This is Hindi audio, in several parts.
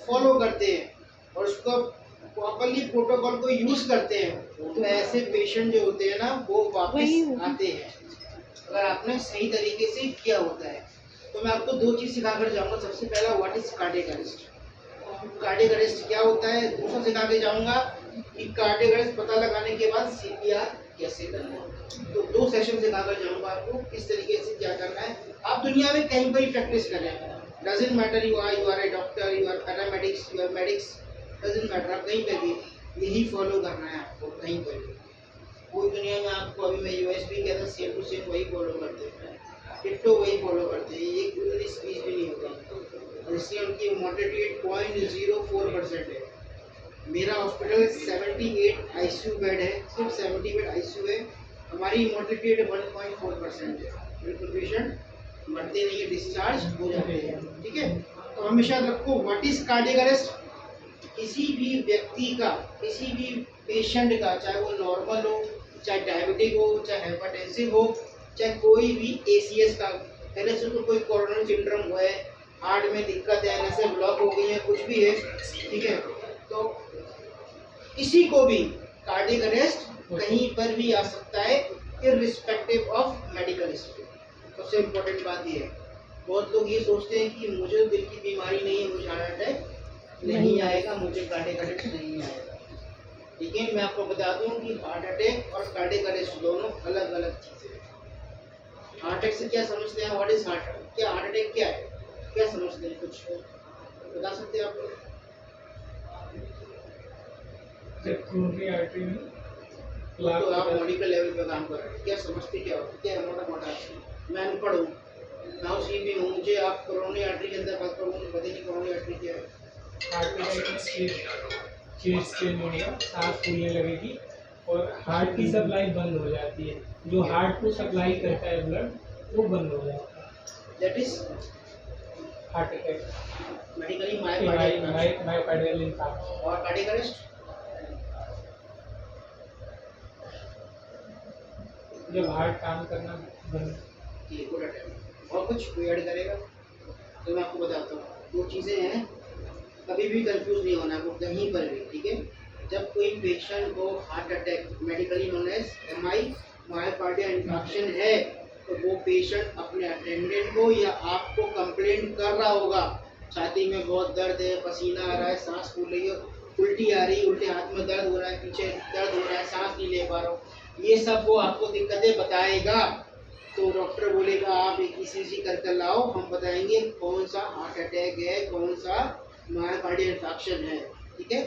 फॉलो करते हैं और उसको प्रॉपरली प्रोटोकॉल को यूज़ करते हैं, तो ऐसे पेशेंट जो होते हैं ना वो वापस आते हैं, अगर आपने सही तरीके से किया होता है। तो मैं आपको दो चीज़ सिखा कर जाऊँगा। सबसे पहला what is cardiac arrest, cardiac arrest क्या होता है। दूसरा सिखा के जाऊँगा कि कार्डियक अरेस्ट पता लगाने के बाद सीपीआर कैसे करना है। तो दो सेशन सिखा कर जाऊँगा आपको किस तरीके से क्या करना है। आप दुनिया में कहीं पर ही प्रैक्टिस करें, doesn't matter you are a doctor, you are paramedics, you are medics, doesn't matter, आप कहीं पर भी यही फॉलो करना है आपको, कहीं पर भी। पूरी दुनिया में आपको अभी मैं यूएसबी कहता सेम टू सेम वही फॉलो करते हैं, टिट्टो वही फॉलो करते हैं, एक दूसरी स्पीच भी नहीं होता। इसलिए उनकी मोर्टेलिटी 0.04% है। मेरा हॉस्पिटल 78 आईसीयू बेड है, सिर्फ 70 बेड आईसीयू है, हमारी मोर्टेलिटी 1.4% है। बिल्कुल पेशेंट मरते नहीं है, डिस्चार्ज हो जाते हैं। ठीक है, तो हमेशा रखो व्हाट इज कार्डियक अरेस्ट। किसी भी व्यक्ति का, किसी भी पेशेंट का, चाहे वो नॉर्मल हो, चाहे डायबिटिक हो, चाहे हाइपरटेंसिव हो, चाहे कोई भी एसीएस का, पहले से तो कोई कोरोनरी सिंड्रोम हुआ है, हार्ट में दिक्कत है, नसें ब्लॉक हो गई है, कुछ भी है, ठीक है, तो किसी को भी कार्डियक अरेस्ट कहीं पर भी आ सकता है, इररिस्पेक्टिव ऑफ मेडिकल हिस्ट्री। सबसे इम्पोर्टेंट बात ये है, बहुत लोग ये सोचते हैं कि मुझे दिल की बीमारी नहीं है, मुझे हार्ट अटैक नहीं आएगा, मुझे कार्डियक अरेस्ट नहीं आएगा। लेकिन मैं आपको बता दूं कि हार्ट अटैक और कार्डियक अरेस्ट दोनों अलग अलग चीज़ें हैं। हार्ट अटैक से क्या समझते हैं, व्हाट इज हार्ट अटैक, क्या हार्ट अटैक क्या है, क्या समझते हैं, कुछ बता सकते हैं आप लोग? आर्टरी में तो आप मेडिकल लेवल पे काम कर रहे हैं, क्या समझते क्या होता है, क्या है मोटा मोटा। मैं अनपढ़ हूँ, मैं सी भी हूँ, मुझे आप कोरोनरी आर्टरी के अंदर बात करूँ पता नहीं कोरोनरी आर्टरी क्या है। चेस्ट पेन होगा, सांस फूलने लगेगी और हार्ट की सप्लाई बंद हो जाती है, जो हार्ट को सप्लाई करता है ब्लड वो बंद हो जाता है, that is heart attack, medically myocardial infarction. और कार्डियक अरेस्ट जब हार्ट काम करना बंद। Good attack. और कुछ ऐड करेगा तो मैं आपको बताता हूँ, दो चीज़ें हैं, कभी भी कंफ्यूज नहीं होना आपको कहीं पर भी। ठीक है, जब कोई पेशेंट को heart attack, medically known as MI, myocardial infarction है, तो वो पेशेंट अपने अटेंडेंट को या आपको कंप्लेंट कर रहा होगा, छाती में बहुत दर्द है, पसीना आ रहा है, सांस फूल रही है, उल्टी आ रही है, उल्टे हाथ में दर्द हो रहा है, पीछे दर्द हो रहा है, सांस नहीं ले पा रहा हूँ, ये सब वो आपको दिक्कतें बताएगा। तो डॉक्टर बोलेगा आप एक ईसीजी करके लाओ, हम बताएंगे कौन सा हार्ट अटैक है, कौन सा मायोकार्डियल इंफार्क्शन है। ठीक है,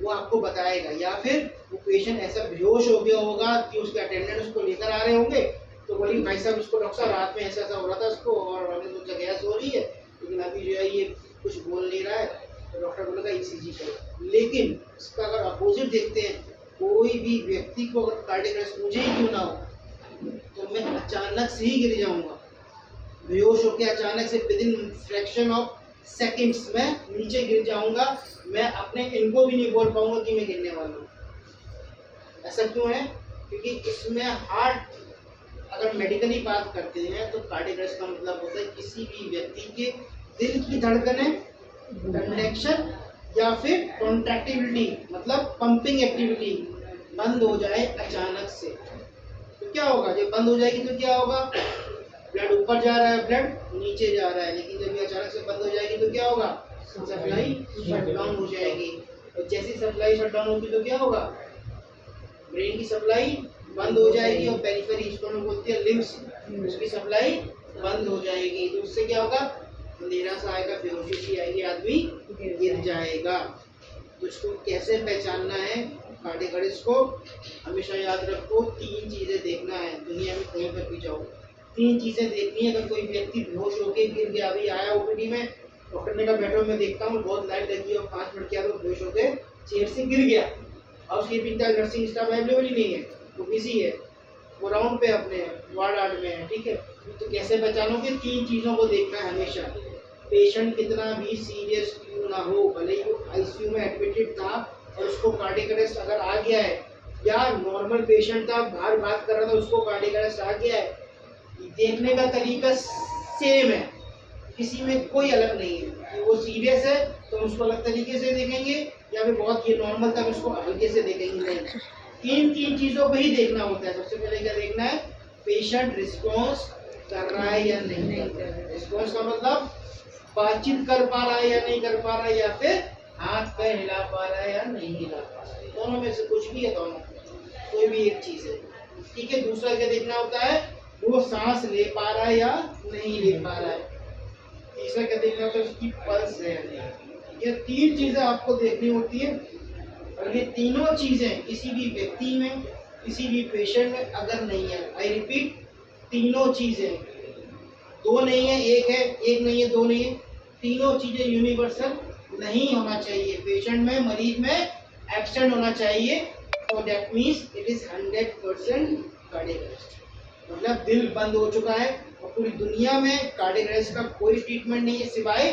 वो आपको बताएगा। या फिर वो पेशेंट ऐसा बेहोश हो गया होगा कि उसके अटेंडेंट उसको लेकर आ रहे होंगे, तो बोली भाई साहब इसको डॉक्टर साहब रात में ऐसा ऐसा हो रहा था उसको और हमें सोचा गैस हो रही है, लेकिन अभी जो है ये कुछ बोल नहीं रहा है, तो डॉक्टर बोलेगा ईसीजी करो। लेकिन इसका अगर अपोजिट देखते हैं, कोई भी व्यक्ति को अगर कार्डियक अरेस्ट मुझे ही क्यों ना हो, तो मैं अचानक से ही गिर जाऊंगा, बेहोश होकर अचानक से with in fraction of seconds में नीचे गिर जाऊंगा, मैं अपने इनको भी नहीं बोल पाऊंगा कि मैं गिरने वाला हूँ। ऐसा क्यों है? क्योंकि इसमें हार्ट, अगर मेडिकली बात करते हैं तो कार्डियक अरेस्ट का मतलब होता है किसी भी व्यक्ति के दिल की धड़कनें, कंडक्शन या फिर कॉन्ट्रैक्टिबिलिटी मतलब पंपिंग एक्टिविटी बंद हो जाए अचानक से। तो क्या होगा, जब बंद हो जाएगी तो क्या होगा, ब्लड ऊपर जा रहा है, ब्लड नीचे जा रहा है, लेकिन जब ये अचानक से बंद हो जाएगी तो क्या होगा, सप्लाई शट डाउन हो जाएगी। और जैसी सप्लाई शट डाउन होगी तो क्या होगा, ब्रेन की सप्लाई बंद हो जाएगी और पेरिफेरी, इसको हम बोलते हैं लिम्स, उसकी सप्लाई बंद हो जाएगी। तो उससे क्या होगा, अंधेरा सा आएगा, बेहोशी सी आएगी, आदमी गिर जाएगा। तो इसको कैसे पहचानना है कार्डियक अरेस्ट को, हमेशा याद रखो, तीन चीज़ें देखना है। दुनिया में कहीं पर भी जाओ, तीन चीज़ें देखनी है। अगर कोई व्यक्ति बेहोश होकर गिर गया, अभी आया ओपीडी में, डॉक्टर ने कहा बैठो, मैं देखता हूँ, बहुत लाइट लगी और 5 मिनट किया तो बेहोश होकर चेयर से गिर गया, और उसके पिता नर्सिंग स्टाफ अवेलेबल ही नहीं है, वो बिजी है, वो राउंड पे अपने वार्ड आर्ड में है। ठीक है, तो कैसे पहचानोगे, तीन चीज़ों को देखना है हमेशा। पेशेंट कितना भी सीरियस क्यों ना हो, भले ही वो आईसीयू में एडमिटेड था और उसको कार्डियक अरेस्ट अगर आ गया है, या नॉर्मल पेशेंट था, बाहर बात कर रहा था, उसको कार्डियक अरेस्ट आ गया है, देखने का तरीका सेम है। किसी में कोई अलग नहीं है कि वो सीरियस है तो हम उसको अलग तरीके से देखेंगे, या फिर बहुत ये नॉर्मल था उसको हल्के से देखेंगे, नहीं। इन तीन चीज़ों को ही देखना होता है। सबसे पहले क्या देखना है, पेशेंट रिस्पॉन्स कर रहा है या नहीं कर रहा है। रिस्पॉन्स का मतलब बातचीत कर पा रहा है या नहीं कर पा रहा है, या फिर हाथ पैर हिला पा रहा है या नहीं हिला पा रहा है, दोनों में से कुछ भी है, दोनों कोई भी एक चीज़ है, ठीक है। दूसरा क्या देखना होता है, वो सांस ले पा रहा है या नहीं ले पा रहा है। तीसरा क्या देखना होता है, उसकी पल्स है या नहीं। ये तीन चीजें आपको देखनी होती है, और ये तीनों चीजें किसी भी व्यक्ति में, किसी भी पेशेंट में अगर नहीं है, आई रिपीट, तीनों चीजें, दो नहीं है एक है, एक नहीं है दो नहीं है, तीनों चीजें यूनिवर्सल नहीं होना चाहिए पेशेंट में, मरीज में एब्सेंट होना चाहिए, और that means it is 100% cardiac arrest. मतलब दिल बंद हो चुका है और पूरी दुनिया में कार्डियक अरेस्ट का कोई ट्रीटमेंट नहीं है सिवाय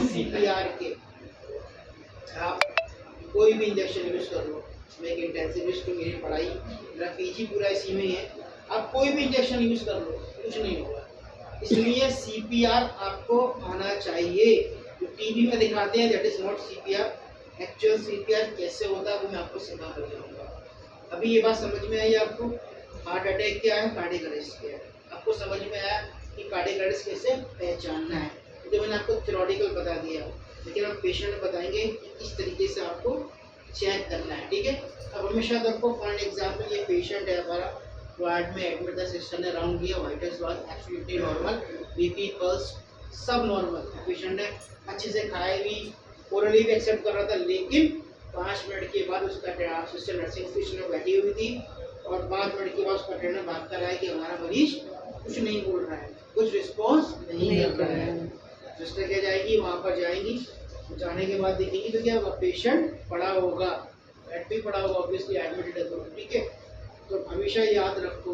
सीपीआर के। आप कोई भी इंजेक्शन यूज कर लो, मैं एक इंटेंसिविस्ट हूँ, मेरी पढ़ाई मेरा पीजी पूरा इसी में है, आप कोई भी इंजेक्शन यूज कर लो कुछ नहीं होगा। इसलिए सीपीआर आपको आना चाहिए। जो टीवी में दिखाते हैं that is not CPR. Actual CPR कैसे होता है वो मैं आपको सिखा कर जाऊंगा। अभी ये बात समझ में आई आपको, हार्ट अटैक क्या है, कार्डियक अरेस्ट क्या है, आपको समझ में आया कि कार्डियक अरेस्ट कैसे पहचानना है। तो मैंने आपको थ्योरेटिकल बता दिया, लेकिन हम पेशेंट में बताएंगे कि किस तरीके से आपको चेक करना है, ठीक है। अब हमेशा आपको फॉर एग्जाम्पल ये पेशेंट है हमारा, वार्ड में एडमिट था, सिस्टर ने राउंड किया, vitals was absolutely normal, BP pulse सब नॉर्मल, पेशेंट ने अच्छे से खाया भी, ओरली भी एक्सेप्ट कर रहा था, लेकिन 5 मिनट के बाद उसका सिस्टर नर्सिंग स्टेशन में बैठी हुई थी, और 5 मिनट के बाद उसका ट्रेनर बात कर रहा है कि हमारा मरीज कुछ नहीं बोल रहा है, कुछ रिस्पॉन्स नहीं कर रहा है। सिस्टर क्या जाएगी, वहाँ पर जाएंगी, जाने के बाद देखेंगी तो क्या होगा, पेशेंट पड़ा होगा, बेड पे पड़ा होगा, ऑब्वियसली एडमिटेड है तो, ठीक है। तो हमेशा याद रखो,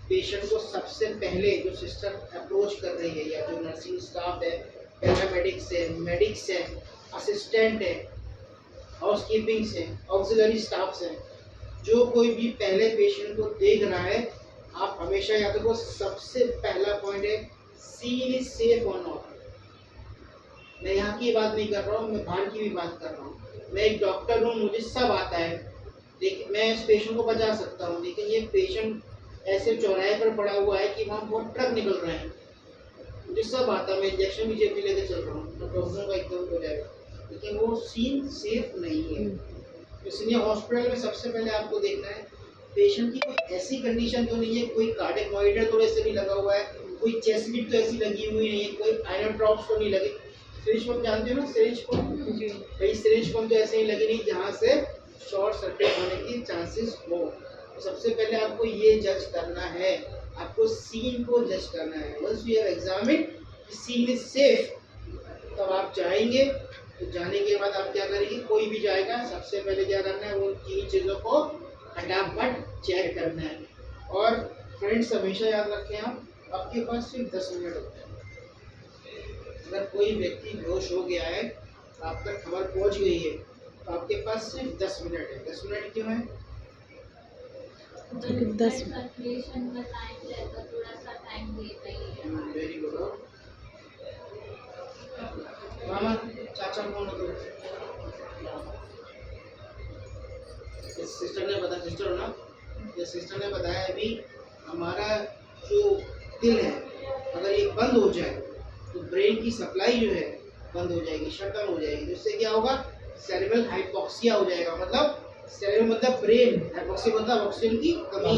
पेशेंट को सबसे पहले जो सिस्टर अप्रोच कर रही है, या जो नर्सिंग स्टाफ है, पैरामेडिक्स है, मेडिक्स है, असिस्टेंट है, हाउस कीपिंग्स है, ऑक्सिलरी स्टाफ्स हैं, जो कोई भी पहले पेशेंट को देख रहा है, आप हमेशा याद रखो सबसे पहला पॉइंट है, सीन इज सेफ और नॉट। मैं यहाँ की बात नहीं कर रहा हूँ, मैं बाहर की भी बात कर रहा हूँ। मैं एक डॉक्टर हूँ, मुझे सब आता है, लेकिन मैं इस पेशेंट को बचा सकता हूँ, लेकिन ये पेशेंट ऐसे चौराहे पर पड़ा हुआ है कि वहाँ बहुत ट्रक निकल रहे हैं, मुझे सब आता है, मैं इंजेक्शन भी जेब में लेकर चल रहा हूँ, तो डॉक्टरों का एकदम हो जाएगा, लेकिन वो सीन सेफ नहीं है। इसलिए हॉस्पिटल में सबसे पहले आपको देखना है पेशेंट की कोई ऐसी कंडीशन तो नहीं है, कोई कार्डियक मॉनिटर तो ऐसे नहीं लगा हुआ है, कोई चेस्ट लीड तो ऐसी लगी हुई नहीं है, कोई आयरन ड्रॉप्स तो नहीं लगे, सिरिंज पंप जानते हो ना, सिरिंज पंप, कई सिरिंज पंप तो ऐसे ही लगे नहीं जहाँ से शॉर्ट सर्किट होने की चांसेस हो। तो सबसे पहले आपको ये जज करना है, आपको सीन को जज करना है। Once you have examined scene is safe, तब आप जाएंगे, तो जाने के बाद आप क्या करेंगे, कोई भी जाएगा सबसे पहले क्या करना है, वो तीन चीज़ों को फटाफट चेक करना है। और फ्रेंड्स हमेशा याद रखें, आप आपके पास सिर्फ 10 मिनट होते हैं। अगर कोई व्यक्ति बेहोश हो गया है, आप तक खबर पहुंच गई है, तो आपके पास सिर्फ 10 मिनट है। 10 मिनट क्यों है? 10 वेरी गुड। मामा चाचा कौन हो तुम? सिस्टर ने बताया, सिस्टर हो ना, ये सिस्टर ने बताया अभी, हमारा जो दिल है अगर ये बंद हो जाए तो ब्रेन की सप्लाई जो है बंद हो जाएगी, शट डाउन हो जाएगी। जिससे क्या होगा, सेरेब्रल हाइपोक्सिया हो जाएगा। मतलब सेरेब्रल मतलब ब्रेन, हाइपोक्सिया मतलब ऑक्सीजन की कमी।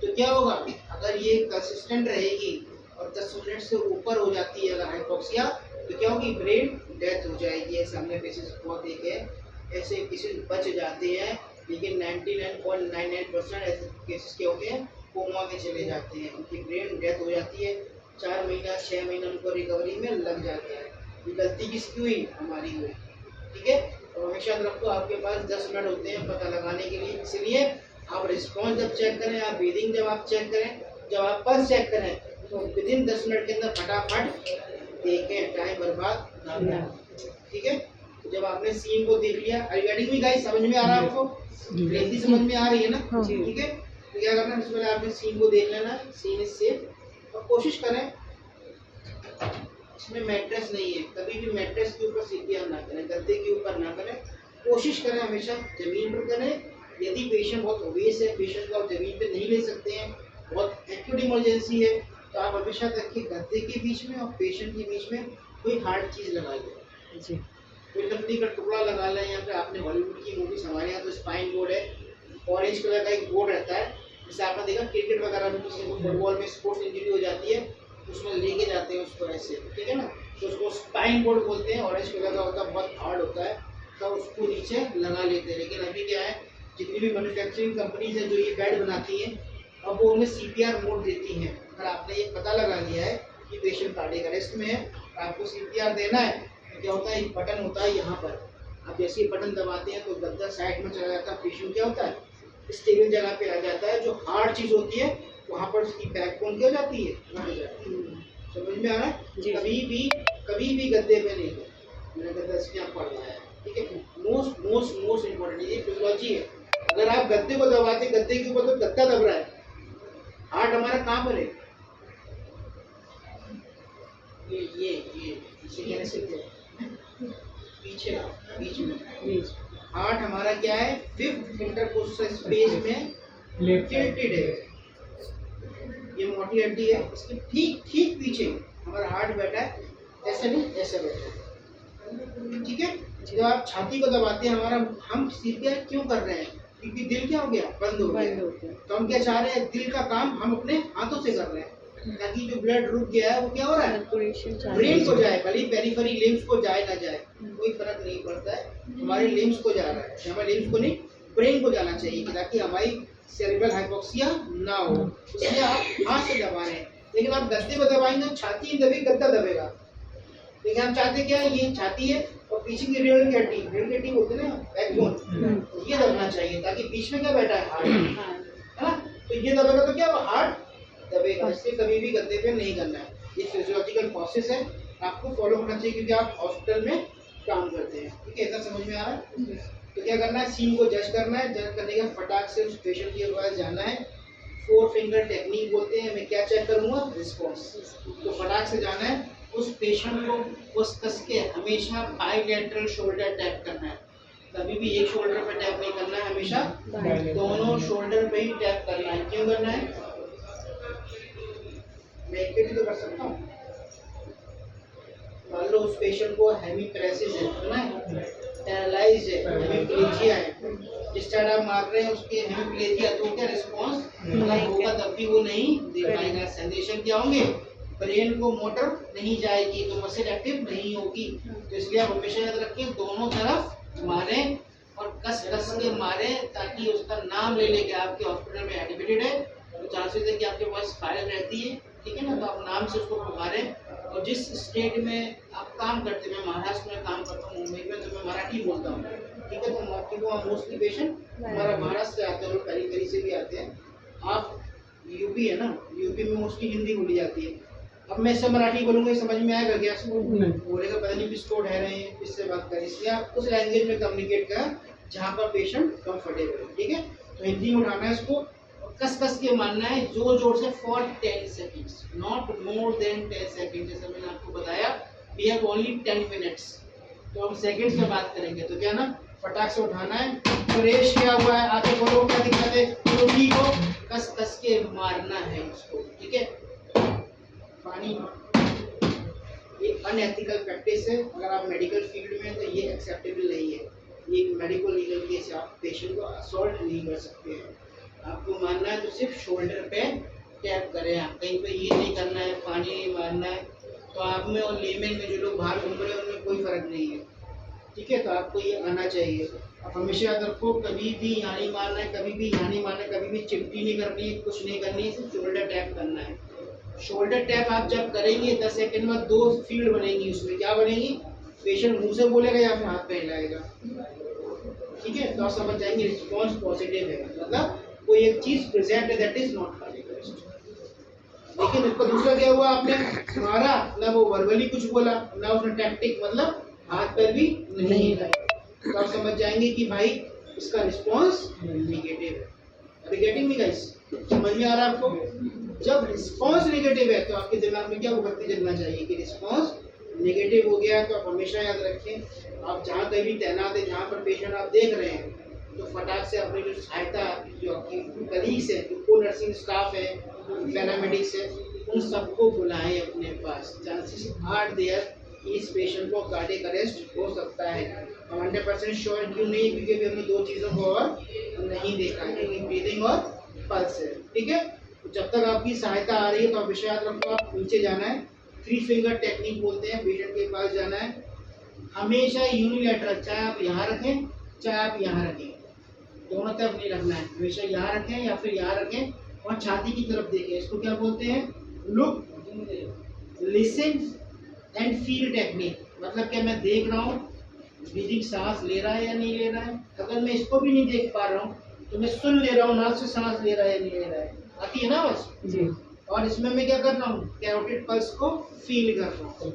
तो क्या होगा, अगर ये कंसिस्टेंट रहेगी और 10 मिनट से ऊपर हो जाती है अगर हाइपोक्सिया, तो क्या होगी, ब्रेन डेथ हो जाएगी। ऐसे हमने केसेस बहुत देखे हैं, ऐसे केसेस बच जाते हैं, लेकिन 99.99% ऐसे केसेस क्या होते हैं, कोमा में चले जाते हैं, उनकी ब्रेन डेथ हो जाती है। 4 महीना 6 महीना उनको रिकवरी में लग जाता है। ये गलती किसकी हुई, हमारी हुई, ठीक है। तो हमेशा रखो आपके पास 10 मिनट होते हैं पता लगाने के लिए। इसलिए आप रिस्पॉन्स जब चेक करें, आप ब्रीदिंग जब आप चेक करें, जब आप पल्स चेक करें, तो विदिन 10 मिनट के अंदर फटाफट देखें, टाइम बर्बाद ना करें, ठीक है। तो जब आपने सीन को देख लिया, आयुर्वेदिक भी गाइस समझ में आ रहा है आपको, लेती समझ में आ रही है ना, ठीक है। तो क्या करना है, सबसे पहले आपने सीन को देख लेना, सीन इज सेफ, और कोशिश करें इसमें मैट्रेस नहीं है, कभी भी मैट्रेस के ऊपर सीपीआर ना करें, गद्दे के ऊपर ना करें, कोशिश करें हमेशा जमीन पर करें। यदि पेशेंट बहुत ओबेस है, पेशेंट को आप जमीन पे नहीं ले सकते हैं, बहुत एक्यूट इमरजेंसी है, तो आप हमेशा देखिए गद्दे के बीच में और पेशेंट के बीच में कोई हार्ड चीज़ लगा दें जी, कोई लकड़ी का टुकड़ा लगा लें, या फिर आपने हॉलीवुड की मूवीज हमारे यहाँ तो स्पाइन बोर्ड है, ऑरेंज कलर का एक बोर्ड रहता है, जैसे आपने देखा क्रिकेट वगैरह में किसी को फुटबॉल में स्पोर्ट्स इंजरी हो जाती है, उसमें लेके जाते हैं उसको ऐसे, ठीक है ना, तो उसको स्पाइन बोर्ड बोलते हैं, ऑरेंज कलर का होता है, बहुत हार्ड होता है, तो उसको नीचे लगा लेते हैं। लेकिन अभी क्या है, जितनी भी मैन्युफैक्चरिंग कंपनीज हैं जो ये बेड बनाती हैं, अब वो उन्हें सीपीआर मोड देती हैं। अगर आपने ये पता लगा लिया है कि पेशेंट कार्डियक अरेस्ट में है, आपको सीपीआर देना है, तो क्या होता है, एक बटन होता है यहाँ पर, आप जैसे ही बटन दबाते हैं तो गद्दा साइड में चला जाता है, पेशेंट क्या होता है, स्टेबल जगह पे आ जाता है, जो हार्ड चीज़ होती है वहाँ पर उसकी बैकबोन क्या हो जाती है, हट जाती है। समझ में आ रहा है? कभी भी गद्दे पे नहीं है, मैंने गद्दा इसमें आप पढ़ रहा है, ठीक है। मोस्ट इम्पोर्टेंट ये फिजियोलॉजी है। अगर आप गद्दे को दबाते, गद्दे के ऊपर तो गद्दा दब रहा है, हार्ट हमारा कहाँ पर है, ये इसे कहने से पीछे बीच में हार्ट हमारा क्या है, फिफ्थ इंटरकोस्टल स्पेस में टिल्टेड है, ये मोटी हड्डी है, इसके ठीक पीछे हमारा हार्ट बैठा है, ऐसा नहीं ऐसा बैठा है, ठीक है। जब आप छाती को दबाते हैं, हमारा हम सीपीआर क्यों कर रहे हैं, क्योंकि दिल क्या हो गया, बंद हो गया, तो हम क्या चाह रहे हैं, दिल का काम हम अपने हाथों से कर रहे हैं, ताकि जो ब्लड रुक गया है वो क्या हो रहा है, ब्रेन को जाए, भले पेरिफेरी लिम्स को जाए ना जाए कोई फर्क नहीं पड़ता है, हमारे लिम्स को जा रहा है, हमारे लिम्स को नहीं, ब्रेन को जाना चाहिए, ताकि हमारी सेरेब्रल हाइपोक्सिया ना हो, इसलिए आप हाथ से दबा रहे हैं। लेकिन आप गद्दे को दबाएंगे तो छाती ही दबेगी, गद्दा दबेगा, लेकिन हम चाहते क्या है, ये छाती है और पीछे की रीढ़ की हड्डी बोलते हैं ना, बैकबोन, ये दबना चाहिए, ताकि बीच में क्या बैठा है, हार्ट, है ना, तो ये दबेगा तो क्या हार्ट दबेगा, इसलिए कभी भी गद्दे पे नहीं करना है। ये फिजियोलॉजिकल प्रोसेस है, आपको फॉलो करना चाहिए, क्योंकि आप हॉस्पिटल में काम करते हैं, ठीक है, इतना समझ में आ रहा है। तो क्या करना है, सीन को जज करना है, जज करने के फटाक से उस पेशेंट के पास जाना है, 4 फिंगर टेक्निक बोलते हैं, मैं क्या चेक करूँगा, रिस्पॉन्स, तो फटाक से जाना है, उस पेशेंट को कस के हमेशा बाइलेटरल शोल्डर टैप करना है, कभी भी एक शोल्डर पे टैप नहीं करना है, हमेशा दोनों शोल्डर पे ही टैप करना है। क्यों करना है, मैं एक भी तो कर सकता हूँ, मान लो उस पेशेंट को हेमीप्लेसिस है, सुना है, पैरालाइज है, हेमीप्लेजिया है, जिस टाइम आप मार रहे हैं उसके हेमीप्लेजिया, तो क्या रिस्पॉन्स होगा, तब भी वो नहीं दे पाएगा, सेंसेशन क्या होंगे, ब्रेन को मोटर नहीं जाएगी, तो मसल एक्टिव नहीं होगी, तो इसलिए आप हमेशा याद रखें, दोनों तरफ मारें और कस के मारें, ताकि उसका नाम ले लेके आपके हॉस्पिटल में एडमिटेड है, तो चांसेस है कि आपके पास फाइल रहती है, ठीक है ना, तो आप नाम से उसको पुकारें। और जिस स्टेट में आप काम करते हैं, मैं महाराष्ट्र में काम करता हूँ, मुंबई में, तो मैं मराठी बोलता हूँ, ठीक है, तो आपके मोस्टली पेशेंट हमारा महाराष्ट्र से आते हैं, लोग पेरीफेरी से भी आते हैं, आप यूपी है ना, यूपी में मोस्टली हिंदी बोली जाती है, अब मैं इससे मराठी बोलूँगा, समझ में आएगा क्या, बोलेगा पता नहीं किसको ठहरे हैं, किससे बात करें, इसलिए आप उस लैंग्वेज में कम्युनिकेट करें जहाँ पर पेशेंट कंफर्टेबल है, ठीक है। तो हिंदी में उठाना है इसको, कस के मानना है, जोर से for 10 seconds, not more than 10 second, जैसे मैंने आपको बताया, वी हैव ओनली 10 मिनट्स, तो हम सेकेंड्स में बात करेंगे, तो क्या ना, फटाक से उठाना है, फ्रेश किया हुआ है, आगे बोलो क्या दिक्कत है, तो ठीक हो, कस के मारना है उसको, ठीक है। पानी एक अनएथिकल प्रैक्टिस है, अगर आप मेडिकल फील्ड में, तो ये एक्सेप्टेबल नहीं है, ये मेडिकल लीगल केस है, आप पेशेंट को असॉल्ट नहीं कर सकते हैं, आपको मानना है तो सिर्फ शोल्डर पे टैप करें, आप कहीं पे ये नहीं करना है, पानी नहीं मारना है, तो आप में और लेमन में जो लोग बाहर घूम रहे हैं उनमें कोई फर्क नहीं है, ठीक है, तो आपको ये आना चाहिए। आप हमेशा याद रखो, कभी भी यहाँ नहीं मारना है, कभी भी यहाँ नहीं मारना है, कभी भी चिपटी नहीं करनी है, कुछ नहीं करनी है, सिर्फ शोल्डर टैप करना है। शोल्डर टैप आप जब करेंगे 10 सेकंड में 2 फील्ड बनेंगी, उसमें क्या बनेगी, पेशेंट मुंह से बोलेगा या फिर हाथ पे हिलाएगा, ठीक है, तो आप समझ जाएंगे रिस्पॉन्स पॉजिटिव है, मतलब कोई एक चीज प्रेजेंट है, that is not cardiac arrest. लेकिन इसका दूसरा क्या हुआ, आपने मारा ना, वो वर्बली कुछ बोला ना, उसने टैक्टिक मतलब हाथ पैर भी नहीं हिलाए, तो आप समझ जाएंगे कि भाई इसका रिस्पॉन्स नेगेटिव है। अभी गेटिंग मी गाइस, समझ में आ रहा है आपको? जब रिस्पॉन्स नेगेटिव है तो आपके दिमाग में क्या वो बत्ती जलना चाहिए कि रिस्पॉन्स नेगेटिव हो गया तो आप हमेशा याद रखें, आप जहाँ कहीं भी तैनात है, जहाँ पर पेशेंट आप देख रहे हैं, तो फटाक से अपनी जो सहायता, जो आपकी कलीग्स है, जो को नर्सिंग स्टाफ है, पैरामेडिक्स है, उन सबको बुलाएं अपने पास। चांसेस आर देयर कि इस पेशेंट को कार्डियक अरेस्ट हो सकता है। हम 100% श्योर क्यों नहीं, क्योंकि अभी हमने 2 चीज़ों को और नहीं देखा है, कि ब्रीदिंग और पल्स है। ठीक है, तो जब तक आपकी सहायता आ रही है तो हमेशा याद रखो, आप नीचे जाना है, 3 फिंगर टेक्निक बोलते हैं, पेशेंट के पास जाना है, हमेशा यूनिलैटरल, चाहे आप यहाँ रखें चाहे आप यहाँ रखें, दोनों तरफ नहीं रखना है, हमेशा यहाँ रखें या फिर यहाँ रखें और छाती की तरफ देखें। इसको क्या बोलते हैं? Look, listen and feel technique. मतलब क्या, मैं देख रहा हूँ ब्रीदिंग, सांस ले रहा है या नहीं ले रहा है। अगर मैं इसको भी नहीं देख पा रहा हूँ तो मैं सुन ले रहा हूँ नाक से सांस ले रहा है या नहीं ले रहा है, आती है ना बस जी। और इसमें मैं क्या कर रहा हूँ, कैरोटिड पल्स को फील कर रहा हूँ,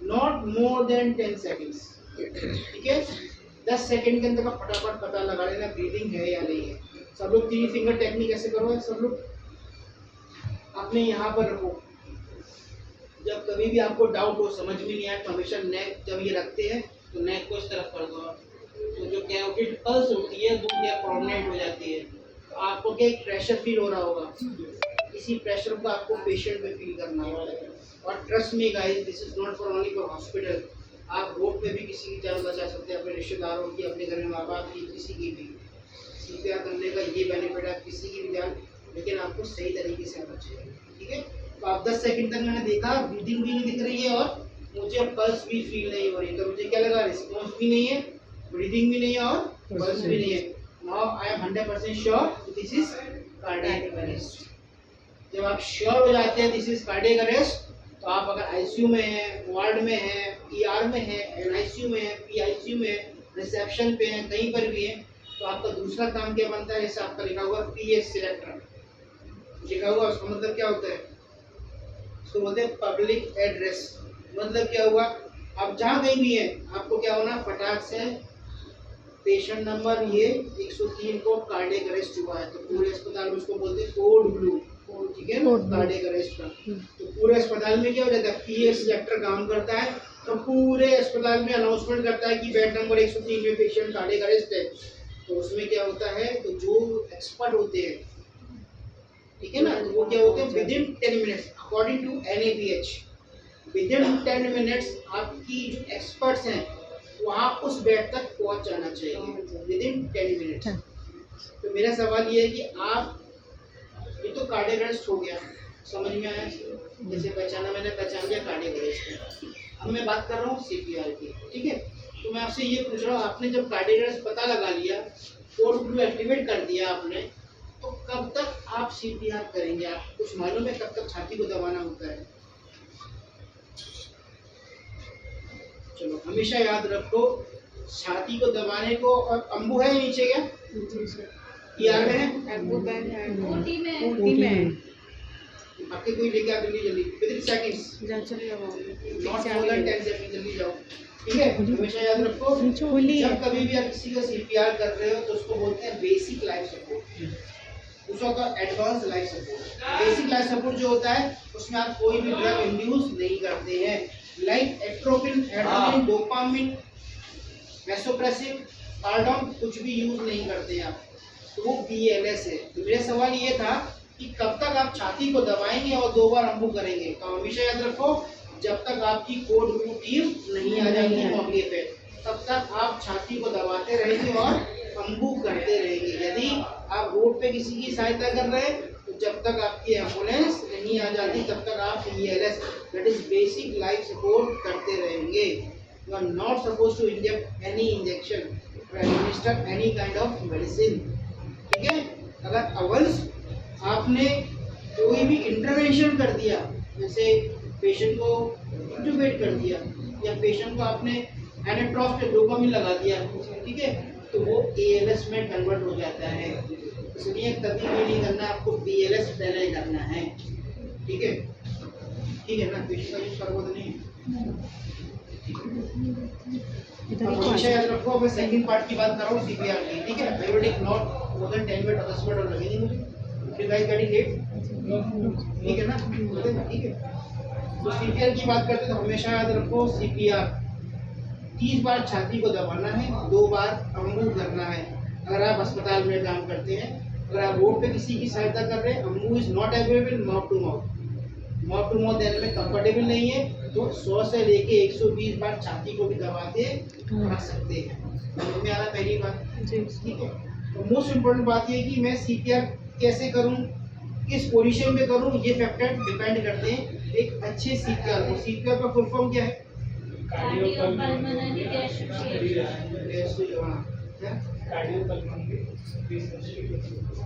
नॉट मोर देन 10 सेकेंड्स। ठीक है, 10 सेकेंड के अंदर का फटाफट पता लगा लेना ब्रीदिंग है या नहीं है। सब लोग 3 फिंगर टेक्निक ऐसे करो, सब लोग अपने यहाँ पर रखो। जब कभी भी आपको डाउट हो, समझ में नहीं आए, तो हमेशा नेक जब ये रखते हैं तो नेक को इस तरफ कर दो, तो जो कैरोटिड पल्स होती है वो क्या प्रोमिनेंट हो जाती है। तो आपको क्या एक प्रेशर फील हो रहा होगा, इसी प्रेशर को आपको पेशेंट में फील करना होगा। और trust me guys, this is not for only for hospital. आप रोड पे भी किसी की जान बचा सकते हैं, अपने रिश्तेदारों की, अपने घर में माँ बाप की, किसी की भी। CPR करने का ये बेनिफिट है, किसी की भी जान, लेकिन आपको सही तरीके से आना चाहिए। ठीक है, तो आप 10 सेकंड तक मैंने देखा, ब्रीदिंग भी नहीं दिख रही है और मुझे पल्स भी फील नहीं हो रही, तो मुझे क्या लगा, रिस्पॉन्स भी नहीं है, ब्रीदिंग भी नहीं है और पल्स भी नहीं है। Now I am 100% sure this is cardiac arrest. जब आप श्योर हो जाते हैं दिस इज कार्डियक अरेस्ट, तो आप अगर आईसीयू में हैं, वार्ड में हैं, ER में हैं, NICU में हैं, PICU में हैं, रिसेप्शन पे हैं, कहीं पर भी हैं, तो आपका दूसरा काम क्या बनता है, जैसे आपका लिखा हुआ PS सिलेक्टर लिखा हुआ, उसका मतलब क्या होता है, उसको बोलते हैं पब्लिक एड्रेस। मतलब क्या हुआ, आप जहाँ कहीं भी हैं, आपको क्या होना, फटाक से पेशेंट नंबर ये 103 को कार्डियक अरेस्ट हुआ है, तो पूरे अस्पताल में उसको बोलते हैं कोड ब्लू। ठीक है ना, कार्डियक अरेस्ट का। तो पूरे अस्पताल में क्या हो जाता है, PS सिलेक्टर काम करता है, तो पूरे अस्पताल में अनाउंसमेंट करता है कि बेड नंबर 103 में पेशेंट कार्डियक अरेस्ट है। तो उसमें क्या होता है, तो जो एक्सपर्ट होते हैं, ठीक है ना, तो वो क्या होते हैं, within 10 minutes according to NABH, within 10 minutes आपकी जो एक्सपर्ट्स हैं वहाँ उस बेड तक पहुँच जाना चाहिए विदिन 10 मिनट्स। तो मेरा सवाल ये है कि आप, ये तो कार्डियक अरेस्ट हो गया, समझ में आया, जैसे पहचाना, मैंने पहचान लिया कार्डियक अरेस्ट। अब मैं बात कर रहा हूँ CPR की। ठीक है, तो मैं आपसे ये पूछ रहा हूँ, आपने जब कार्डियक अरेस्ट पता लगा लिया, कोड ब्लू एक्टिवेट कर दिया आपने, तो कब तक आप CPR करेंगे? आप कुछ मालूम है कब तक छाती को दबाना होता है? चलो हमेशा याद रखो, छाती को दबाने को, और अम्बू है नीचे क्या, ER में है, OT में आपके कोई लेके आप जल्दी within seconds, not more than 10 second, जल्दी जाओ। ठीक है, हमेशा याद रखो, जब कभी भी आप किसी का CPR कर रहे हो तो उसको बोलते हैं बेसिक लाइफ सपोर्ट, दूसरा का advance life support. Basic life support जो होता है उसमें आप कोई भी ड्रग इंड्यूस नहीं करते हैं, लाइक एट्रोपिन, एड्रेनालिन, डोपामिन, वैसोप्रेसिव, कार्डाम, कुछ भी यूज नहीं करते हैं आप, तो वो BLS है। तो मेरा सवाल ये था कि कब तक आप छाती को दबाएंगे और 2 बार अम्बू करेंगे? तो हमेशा याद रखो, जब तक आपकी कोड ब्लू टीम नहीं आ जाती मौके पे, तब तक आप छाती को दबाते रहेंगे और अम्बू करते रहेंगे। यदि आप रोड पे किसी की सहायता कर रहे हैं, तो जब तक आपकी एम्बुलेंस नहीं आ जाती तब तक आप BLS, that is basic life support, करते रहेंगे। You are not suppose to inject any injection or administer any kind of medicine। ठीक है, अगर अवंस आपने कोई भी इंटरवेंशन कर दिया, जैसे पेशेंट को इंट्यूबेट कर दिया या पेशेंट को आपने एनेट्रॉफ पे डोपामिन लगा दिया, ठीक है, तो वो ALS में कन्वर्ट हो जाता है। इसलिए कभी भी नहीं करना, आपको BLS पहले ही करना है। ठीक है, ठीक है ना, पेशेंट का यूज करोगे तो नहीं। हमेशा याद रखो, मैं सेकंड पार्ट की बात कर रहा हूँ CPR की। ठीक है, I will take not more than 10 minute और 10 मिनट और लगेंगे मुझे, फिर गाइस गेटिंग लेट। ठीक है ना, ठीक है। तो सीपीआर की बात करते हैं तो हमेशा याद रखो सीपीआर 30 बार छाती को दबाना है, 2 बार अम्बू करना है। अगर आप अस्पताल में काम करते हैं, अगर आप रोड पे किसी की सहायता कर रहे हैं, Ambu is not available mouth to mouth देने में कंफर्टेबल नहीं है, तो 100 से लेके 120 बार छाती को भी दबा के रख सकते हैं। समझ में आ रहा है पहली बात? ठीक है। तो मोस्ट इम्पोर्टेंट बात ये है कि मैं सीपीआर कैसे करूं, किस पोजीशन में करूं, ये फैक्टर डिपेंड करते हैं एक अच्छे सीपीआर को। सीपीआर का फुल फॉर्म क्या है? Cardiopulmonary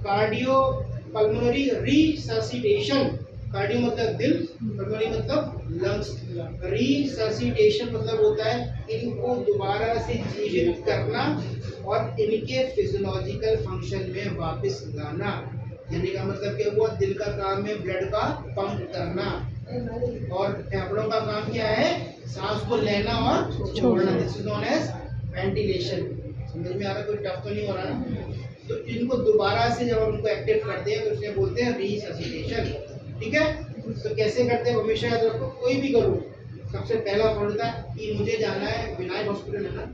cardiopulmonary resuscitation. कार्डियो मतलब दिल, पल्मोनरी मतलब लंग्स, रिससिटेशन मतलब होता है इनको दोबारा से जीवित करना और इनके फिजियोलॉजिकल फंक्शन में वापस लाना। यानी का मतलब क्या हुआ? दिल का काम है ब्लड का पंप करना और फेफड़ों का काम क्या है? सांस को लेना और छोड़ना। This is known as ventilation. समझ में आ रहा? कोई टफ तो नहीं हो रहा ना? तो इनको दोबारा से जब हम उनको एक्टिव करते हैं तो उसे बोलते हैं रिससिटेशन। ठीक है। तो कैसे करते हैं हमेशा याद रखो, कोई भी करो सबसे पहला पॉइंट था कि मुझे जाना है विनायक हॉस्पिटल है ना,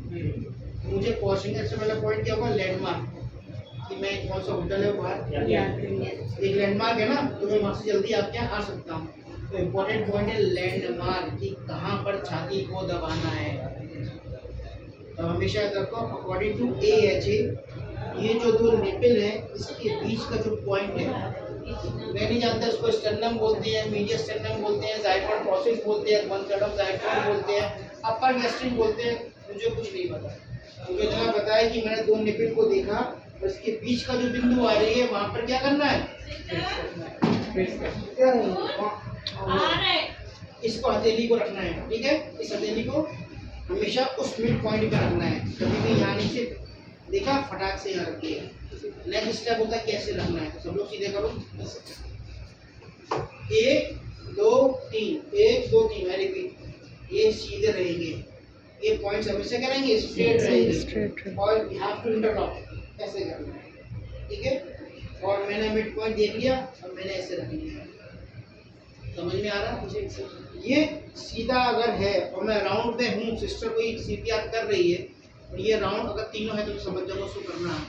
मुझे पहुंचेंगे सबसे पहला पॉइंट क्या होगा? लैंडमार्क, कि मैं कौन सा होटल है बाहर, एक लैंडमार्क है ना, तो मैं वहाँ से जल्दी आपके यहाँ आ सकता हूँ। तो इम्पोर्टेंट पॉइंट है लैंडमार्क, कि कहाँ पर छाती को दबाना है। तो हमेशा याद रखो अकॉर्डिंग टू AHA ये जो 2 निपल है इसके बीच का जो पॉइंट है, मैं नहीं जानता इसको स्टर्नम बोलते हैं, मीडियम स्टर्नम बोलते हैं, जाइफोइड प्रोसेस बोलते हैं, 1/3 ऑफ जाइफोइड बोलते हैं, अपर गैस्ट्रिक बोलते हैं, मुझे कुछ नहीं पता। मुझे इतना पता है कि मैंने 2 निपल को देखा और इसके बीच का जो बिंदु आ रही है वहाँ पर क्या करना है? इसको हथेली को रखना है। ठीक है। इस हथेली को हमेशा उस मिड पॉइंट पर रखना है, कभी भी यहाँ नीचे देखा फटाक से यहाँ रखिए। नेक्स्ट स्टेप होता है कैसे रखना है, सब लोग सीधे करो। 1 2 3 1 2 3 मैं रिपीट, ये सीधे रहेंगे, ये पॉइंट्स हमेशा करेंगे स्ट्रेट रहेंगे और यू हैव टू इंटरलॉक ऐसे करना है। ठीक है। और मैंने मिड पॉइंट देख लिया और मैंने ऐसे रख लिया। समझ में आ रहा है? ये सीधा अगर है और मैं राउंड पे हूँ, सिस्टर कोई सीपीआर कर रही है और ये राउंड अगर तीनों है तो समझ जाओ उसको करना है।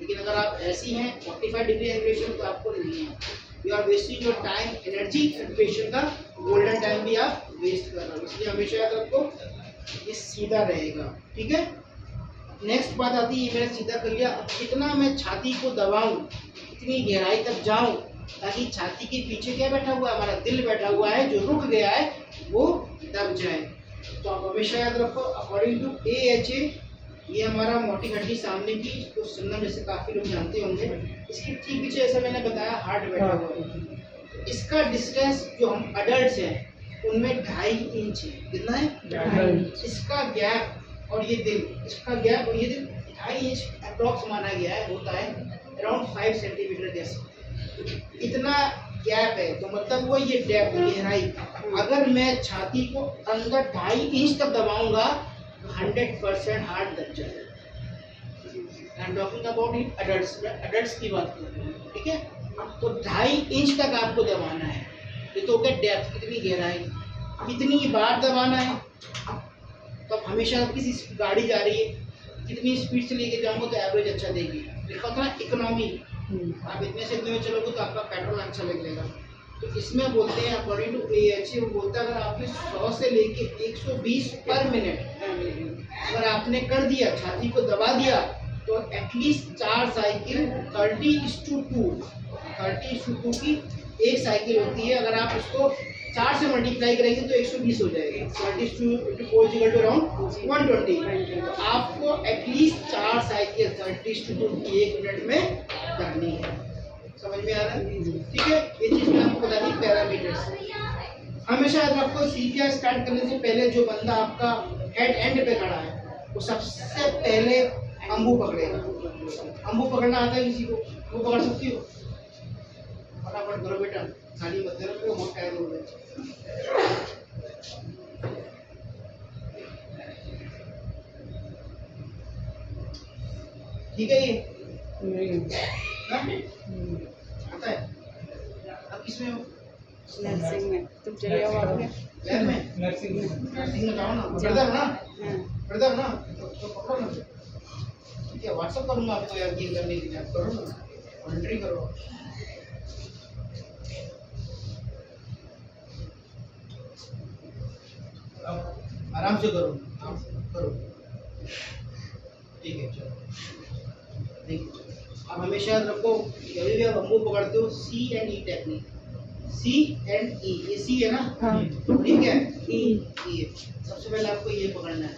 लेकिन अगर आप ऐसी हैं 45 डिग्री एलिवेशन तो आपको नहीं है, you are wasting your time, energy and patient का गोल्डन टाइम भी आप वेस्ट कर रहे हो। इसलिए हमेशा याद रखो ये सीधा रहेगा। ठीक है। नेक्स्ट बात आती है, मैंने सीधा कर लिया, अब कितना मैं छाती को दबाऊं, कितनी गहराई तक जाऊं ताकि छाती के पीछे क्या बैठा हुआ है? हमारा दिल बैठा हुआ है, जो रुक गया है वो दब जाए। तो आप हमेशा याद रखो अकॉर्डिंग टू AHA ये हमारा मोटी हड्डी सामने की, इसको सुनना जैसे काफी लोग जानते होंगे, इसके ठीक पीछे ऐसा मैंने बताया हार्ट बैठा हुआ है। इसका डिस्टेंस जो हम अडल्ट हैं उनमें 2.5 इंच है। कितना है? 2.5। इसका गैप और ये दिल, इसका गैप और ये दिल 2.5 इंच अप्रॉक्स माना गया है, होता है अराउंड 5 सेंटीमीटर जैसे, इतना गैप है। तो मतलब वो ये डेप्थ गहराई, अगर मैं छाती को अंदर 2.5 इंच तक दबाऊंगा 100% हार्ट दब जाएगा। I am talking about in adults, मैं अडल्ट्स की बात कर रहा हूँ। ठीक है। तो 2.5 इंच तक आपको दबाना है। ये तो क्या डेप्थ, कितनी गहराई, कितनी बार दबाना है। तो अब हमेशा किसी गाड़ी जा रही है, कितनी स्पीड से लेके जाऊंगा तो एवरेज अच्छा देगी, लिखा होता है इकोनॉमी, आप इतने से इतने में चलोगे तो आपका पेट्रोल अच्छा लगेगा। तो इसमें बोलते हैं अकॉर्डिंग टू AHA, वो बोलता है अगर आपने 100 से लेके 120 पर मिनट अगर आपने कर दिया, छाती को दबा दिया, तो एटलीस्ट 4 साइकिल 30:2 की एक साइकिल होती है। अगर आप उसको 4 से मल्टीप्लाई करेंगे तो 120 हो जाएगा, 30:4 = अराउंड 120। तो आपको एटलीस्ट 4 साइकिल 30:2 की 1 मिनट में करनी है। समझ में आ रहा है? ठीक है। ये चीज मैं आपको बता दी पैरामीटर्स। हमेशा याद रखो CPR स्टार्ट करने से पहले जो बंदा आपका हेड एंड पे खड़ा है वो सबसे पहले अम्बू पकड़ेगा। अम्बू पकड़ना आता है किसी को? वो पकड़ सकती हो? फटाफट करो बेटा, खाली मत करो, बहुत टाइम हो गया। ठीक है। ये नहीं आता है। अब किसमें हो? नर्सिंग में तुम चले जाओ आपने। लैब में नर्सिंग में नर्सिंग में जाओ ना, ब्रदर ना, हाँ, ब्रदर ना, तो पकड़ो ना। ठीक है, व्हाट्सएप करूँगा आपको यार, ये करने के लिए आप करो ना, वॉलंटरी करो। अब आराम से करो, आप करो। ठीक है, चलो। देखिए, आप हमेशा याद रखो, कभी भी आप अम्बू पकड़ते हो, C and E technique. C and E, ये सी है ना, हाँ, ठीक है, ई, ई है। सबसे पहले आपको ये पकड़ना है,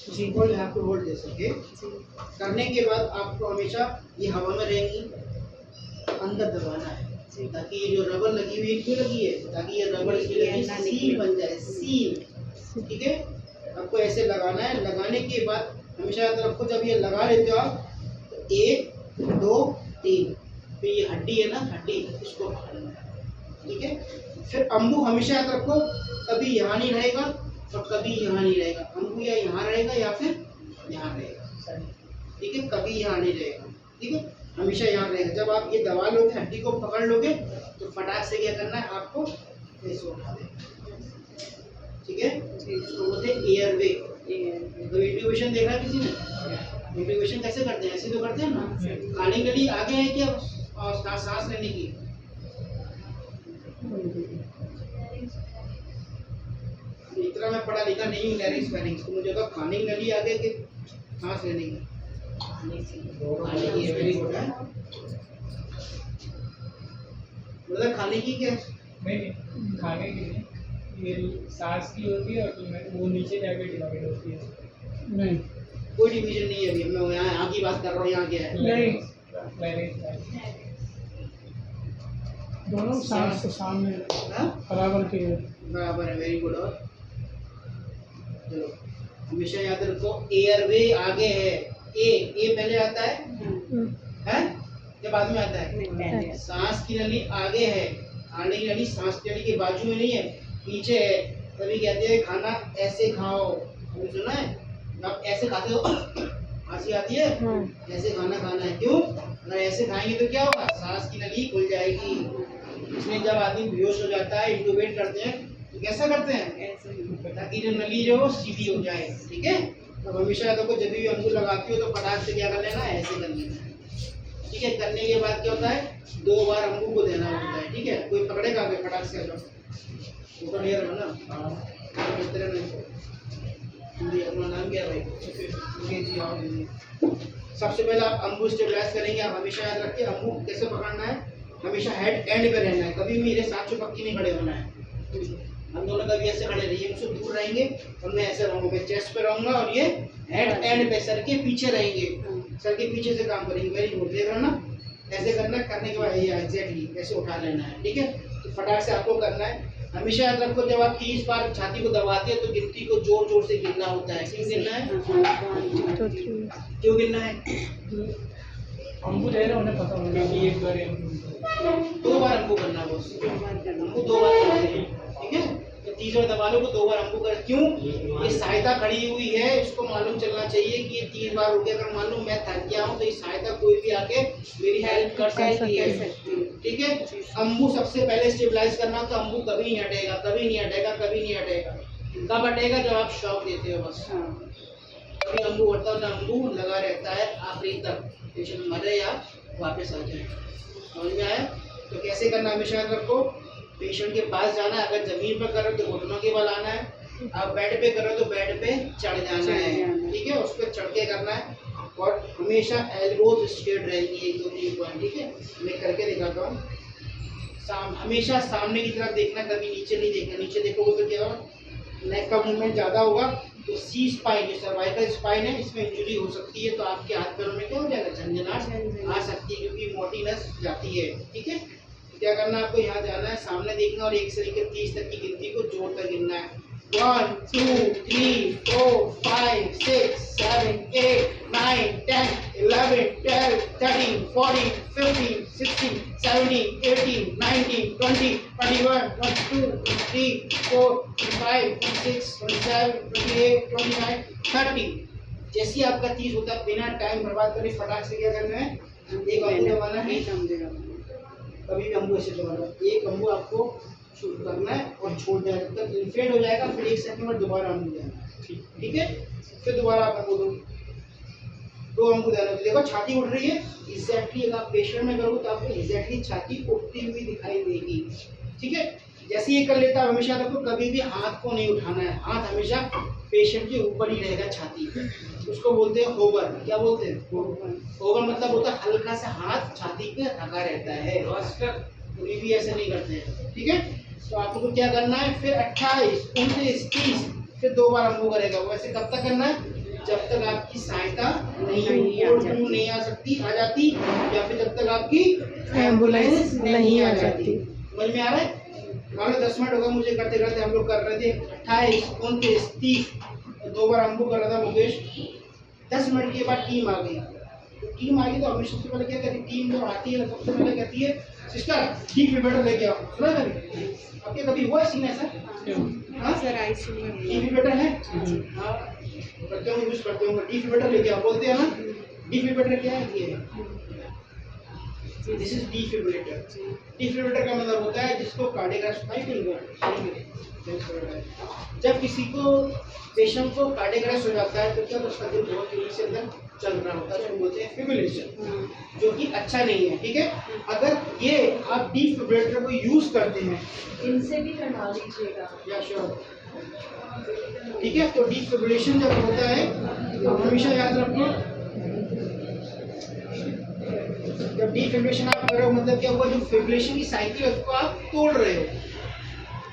जी, होल्ड यहाँ पे होल्ड दे सके। जी, करने के बाद आपको हमेशा ये हवा में रहेंगी, अंदर दबाना है, जी, ताकि ये जो रबर लगी हुई है, क्यों लगी है, ताकि ये रबर इसकी ये लगी ना सील निकले। बन जाए, सील। ठीक है, आपको ऐसे लगाना है। लगाने के बाद हमेशा याद रखो, जब ये लगा लेते हो आप, तो 1 2 3, फिर ये हड्डी है ना, हड्डी, इसको पकड़ना है। ठीक है, फिर अम्बू हमेशा याद रखो, कभी यहाँ नहीं रहेगा और कभी यहाँ नहीं रहेगा। अम्बू या यहाँ रहेगा या फिर यहाँ रहेगा। ठीक है, कभी यहाँ नहीं रहेगा। ठीक है, हमेशा यहाँ रहेगा। जब आप ये दबा लोगे, हड्डी को पकड़ लोगे, तो फटाक से क्या करना है आपको, ऐसे उठा देना। ठीक है, जी, इसको बोलते हैं एयरवे। ये, तो इंट्यूबेशन देखा किसी ने? इंट्यूबेशन कैसे करते हैं? ऐसे तो करते हैं ना। खाने के लिए आगे है क्या, और सांस लेने की? इतना मैं पढ़ा लिखा नहीं हूँ लैरिंक्स फेरिंक्स, तो मुझे तो खाने की नली आगे कि सांस लेने की? खाने की, वेरी गुड है। मतलब खाने की क्या? नहीं, खाने की नहीं, ये सांस की होती है और वो नीचे जाके डिवाइड होती है। नहीं कोई डिवीजन नहीं है अभी। मैं यहाँ की बात कर रहा हूँ, यहाँ क्या है? नहीं, दोनों सांस से सामने हाँ? बराबर के बराबर है, वेरी गुड। और चलो, हमेशा याद रखो, एयरवे आगे है, ए पहले आता है, हैं? या बाद में आता है? नहीं, पहले सांस की नली आगे है, आने की नली सांस की नली के बाजू में नहीं है, पीछे है। तभी कहते हैं खाना ऐसे खाओ। तुमने सुना है? आप ऐसे खाते हो, हंसी आती है, ऐसे खाना खाना है। क्यों? अगर ऐसे खाएंगे तो क्या होगा, सांस की नली खुल जाएगी। इसमें जब आदमी बेहोश हो जाता है, इंट्यूबेट करते हैं, तो कैसा करते हैं, ऐसे ही, ताकि जो नली जो है वो सीधी हो जाए। ठीक है, तो हमेशा याद रखो, जब भी अम्बू लगाती हो तो फटाक से क्या कर लेना है, ऐसे कर लेना है। ठीक है, करने के बाद क्या होता है, 2 बार अम्बू को देना होता है। ठीक है, कोई पकड़ेगा आगे, फटाक से आ जाओ, ऊपर नहीं रहो ना। कितने नहीं, अपना नाम क्या है भाई? जी आओ दीजिए। सबसे पहले आप अम्बू स्टेबलाइज करेंगे। आप हमेशा याद रखिए, अम्बू कैसे पकड़ना है, हमेशा हेड एंड पे रहना है, कभी मेरे साथ चुपक के नहीं खड़े होना है। हम दोनों कभी ऐसे खड़े रहिए, मुझसे दूर रहेंगे और मैं ऐसे रहूंगा, मैं चेस्ट पे रहूंगा और ये हेड एंड पे, सर के पीछे रहेंगे, सर के पीछे से काम करेंगे। वेरी गुड, देख रहे हो ना, ऐसे करना है। करने के बाद ये एग्जैक्टली ऐसे उठा लेना है। ठीक है, तो फटाक से आपको करना है। हमेशा याद रखो, जब आप 30 बार छाती को दबाते हैं तो गिनती को जोर जोर से गिनना होता है। क्यों गिनना है? क्यों गिनना है? हमको दे रहे उन्हें पता होगा क्योंकि एक बार 2 बार हमको करना बस, हमको 2 बार करते हैं। ठीक है, तो 30 बार दबा लो तो 2 बार हमको कर। क्यों? ये सहायता खड़ी हुई है, इसको मालूम चलना चाहिए कि ये 3 बार हो गया। अगर मान लो मैं थक गया हूँ तो इस सहायता कोई भी आके मेरी हेल्प कर सकती है। ठीक है, अम्बू सबसे पहले स्टेबलाइज करना, तो अम्बू कभी नहीं हटेगा, कभी नहीं हटेगा, कभी नहीं हटेगा। कब हटेगा? जब आप शॉक देते हो बस। कभी अम्बू हटता हो ना, अम्बू लगा रहता है आखिरी तक, पेशेंट मरे या वापस आ जाए। समझ में आया? तो कैसे करना हमेशा याद रखो, पेशेंट के पास जाना है। अगर जमीन पर कर रहे हो तो घुटनों के बल आना है, आप बेड पे कर रहे हो तो बेड पे चढ़ जाना है। ठीक है, उस पर चढ़ के करना है और हमेशा एल्बोज स्ट्रेट रहेंगी, 1 2 3 पॉइंट। ठीक है, मैं करके दिखाता हूँ। हमेशा सामने की तरफ देखना, कभी नीचे नहीं देखना। नीचे देखोगे तो क्या होगा, नेक का मूवमेंट ज़्यादा होगा तो सी स्पाइन, जो सर्वाइकल स्पाइन है, इसमें इंजरी हो सकती है। तो आपके हाथ पैरों में क्या हो जाएगा, झंझनाहट आ सकती है, क्योंकि मोटी नस जाती है। ठीक है, क्या करना है आपको, यहाँ जाना है, सामने देखना और 1 से लेकर 30 तक की गिनती को जोड़कर गिनना है। 1 2 3 4 5 6 7 8 9 10 11 12 13 14 15 16 17 18 19 20 21 22 23 4 25 26 27 28 29 30। जैसे ही आपका 30 होता है, बिना टाइम बर्बाद करे फटाक से क्या करना है, एक अम्बू दबाना है। कभी भी अम्बू ऐसे दबाना, एक अम्बू आपको शुरू करना है और छोड़ देना, जब तक इन्फ्लेट हो जाएगा फिर 1 सेकंड बाद दोबारा अम्बू देना, ठीक है। फिर दोबारा आप अम्बू दो, 2 अम्बू देना। देखो छाती उठ रही है, एग्जैक्टली अगर आप पेशेंट में करोगे तो आपको एग्जैक्टली छाती उठती हुई दिखाई देगी, ठीक है। जैसे ये कर लेता है, हमेशा आपको कभी भी हाथ को नहीं उठाना है, हाथ हमेशा पेशेंट के ऊपर ही रहेगा छाती, उसको बोलते हैं होवर। क्या बोलते हैं? होवर मतलब होता है हल्का सा हाथ छाती पे रखा रहता है, कोई भी ऐसे नहीं करते हैं, ठीक है। तो आपको क्या करना है, फिर 28, 29, 30, फिर 2 बार अम्बू करेगा। वैसे कब तक करना है? जब तक आपकी सहायता नहीं आ सकती, आ जाती, या फिर जब तक आपकी एम्बुलेंस नहीं आ जाती। समझ में आ रहा है? मान लो 10 मिनट होगा मुझे करते करते, हम लोग कर रहे थे 28, 29, 30, 2 बार अम्बू कर रहा था मुकेश। 10 मिनट के बाद टीम आ गई, तो टीम आ गई तो हमें सबसे पहले क्या करती है, टीम जब आती है सबसे पहले कहती है सिस्टर डिफिब्रिलेटर लेके आओ। सुना कभी? आपके कभी हुआ है सीन ऐसा? हाँ सर आईसीयू में डिफिब्रिलेटर है, हाँ करते होंगे, यूज करते होंगे। डिफिब्रिलेटर लेके आओ बोलते हैं ना। डिफिब्रिलेटर क्या है? ये दिस इज डिफिब्रिलेटर। डिफिब्रिलेटर का मतलब होता है जिसको कार्डियक अरेस्ट, जब किसी को पेशेंट को कार्डियक अरेस्ट हो जाता है तो क्या उसका दिल बहुत तेजी से अंदर चल रहा होता है, उसको बोलते हैं फिब्रिलेशन, जो कि अच्छा नहीं है, ठीक है। अगर ये आप डिफिब्रिलेटर को यूज करते हैं, इनसे भी करवा लीजिएगा। या श्योर, ठीक है। तो डिफिब्रिलेशन जब होता है तो हमेशा याद रखो, जब डिफिब्रिलेशन आप कर रहे हो मतलब क्या हुआ, जो फिब्रिलेशन की साइकिल है उसको आप तोड़ रहे हो।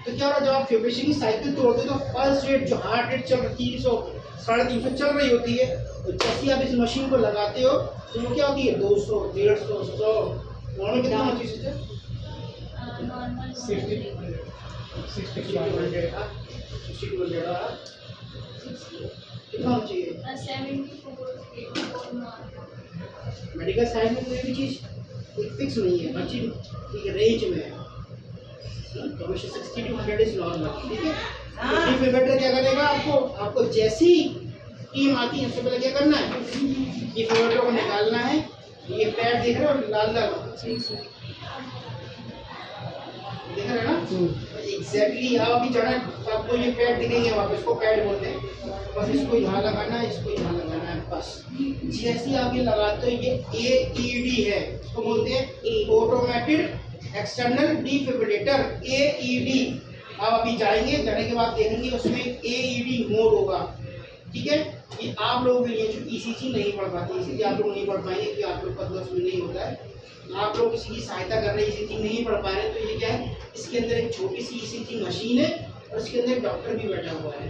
तो क्या हो रहा है, जब आप फिब्रिलेशन की साइकिल तोड़ते हो तो पल्स रेट, जो हार्ट रेट चल रही 300, 350 चल रही होती है, तो जैसे आप इस मशीन को लगाते हो तो वो क्या होती है 200, 150, 100, नॉर्मल कितना होती है? 60 कितना होना चाहिए? मेडिकल साइंस में कोई भी चीज़ एक फिक्स नहीं है, हर चीज़ एक रेंज में है। तो हमेशा 60 to 100 इज नॉर्मल, ठीक है। तो डिफिब्रिलेटर क्या करेगा, आपको जैसी टीम आती है सबसे पहले क्या करना है, डिफिब्रिलेटर को निकालना है। ये पैड देख रहे हो लाल लाल, देख रहे हैं ना? एग्जैक्टली यहाँ अभी चढ़ा तो आपको ये पैड दिखेंगे, वहाँ पे इसको पैड बोलते हैं। बस इसको यहाँ लगाना है, इसको यहाँ लगाना है, बस। जैसे आप ये लगाते हो, ये AED है, इसको बोलते हैं ऑटोमेटेड एक्सटर्नल डिफिब्रिलेटर, AED। आप अभी जाने के बाद देखेंगे उसमें AED मोड होगा, ठीक है। ये आप लोगों के लिए जो ECG नहीं पढ़ पाते, इसीलिए आप लोग नहीं पढ़ पाएंगे कि आप लोग का दोस्त में नहीं होता है। आप लोग किसी की सहायता कर रहे हैं, ECG नहीं पढ़ पा रहे, तो ये क्या है, इसके अंदर एक छोटी सी ECG मशीन है और इसके अंदर एक डॉक्टर भी बैठा हुआ है।